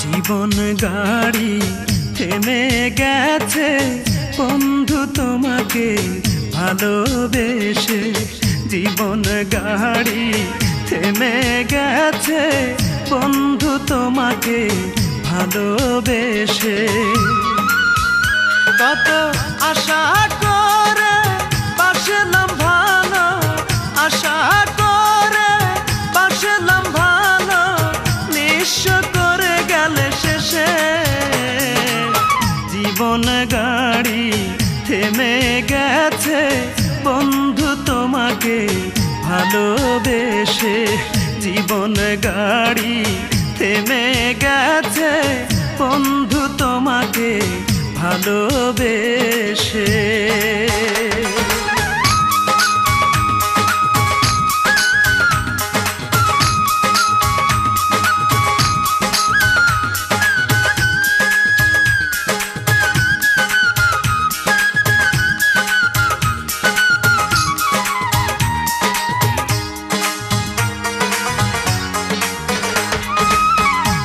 জীবন গাড়ি থেমে গেছে বন্ধু তোমাকে ভালোবেসে। জীবন গাড়ি থেমে গেছে বন্ধু তোমাকে ভালোবেসে। কত আশা করে বাসলাম ভালো, আশা করে বাসলাম ভালো, নিঃস্ব করে গেলে শেষে। জীবন গাড়ি থেমে গেছে বন্ধু তোমাকে ভালোবেসে। জীবন গাড়ি থেমে গেছে বন্ধু তোমাকে ভালোবেসে।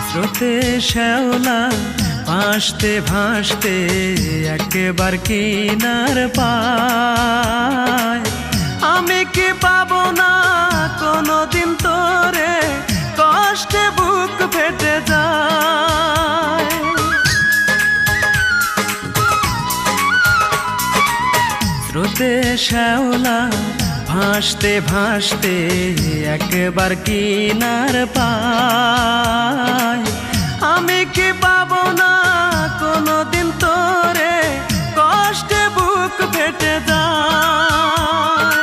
স্রোতে শ্যাওলা ভাসতে ভাসতে একবার কিনার পায়। আমি কি পাবো না কোনোদিন তোরে, কষ্টে বুক ফেটে যায়। স্রোতে শ্যাওলা ভাসতে ভাসতে একবার কিনার পায়। আমি কি পাবো না কোনোদিন তোরে, কষ্টে বুক ফেটে যায়।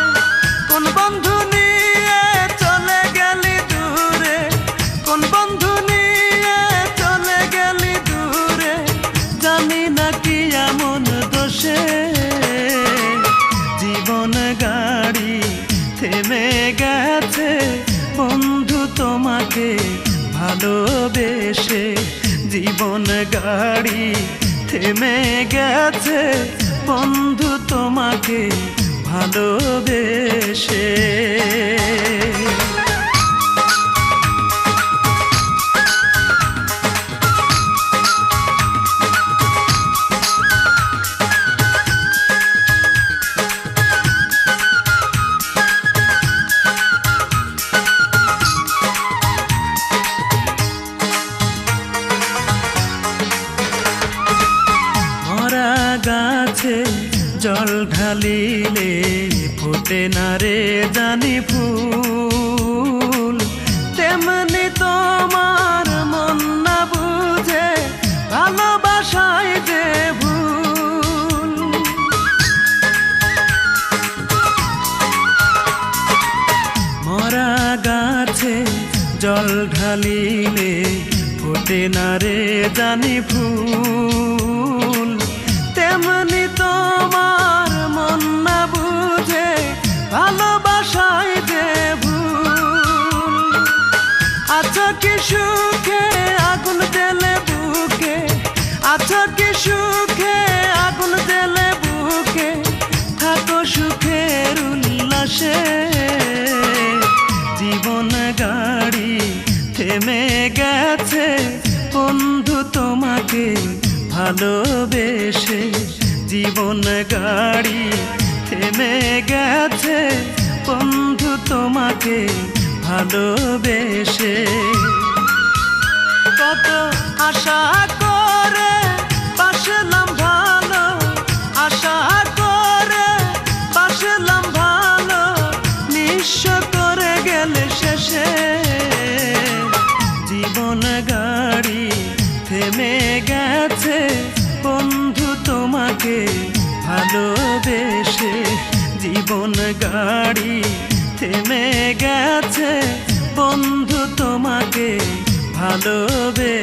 কোন বন্ধু নিয়ে চলে গেলি দূরে, কোন বন্ধু নিয়ে চলে গেলি দূরে, জানি না কি এমন দোষে। জীবন গাড়ি থেমে গেছে বন্ধু তোমাকে ভালোবেসে। জীবন গাড়ি থেমে গেছে বন্ধু তোমাকে ভালোবেসে। গাছে জল ঢালিলে ফোটে না রে জানি ফুল, তেমনি তোমার মন না বুঝে ভালোবাসায় যে ভুল। মরা গাছে জল ঢালিলে ফোটে না রে জানি ফুল, তেমনি তোমার মন না বুঝে ভালোবাসায় যে ভুল। আছো কি সুখে আগুন দেলে বুকে, আছো কি সুখে আগুন দেলে বুকে, থাকো সুখের উল্লাসে। জীবন গাড়ি থেমে গেছে বন্ধু তোমাকে ভালোবেসে। জীবন গাড়ি থেমে গেছে বন্ধু তোমাকে ভালোবেসে। কত আশা করে বাসলাম ভালো, আশা করে বাসলাম ভালো, নিঃস্ব করে গেলে শেষে। জীবন গাড়ি থেমে গেছে বন্ধু তোমাকে ভালোবেসে। জীবন গাড়ি থেমে গেছে বন্ধু তোমাকে ভালোবেসে।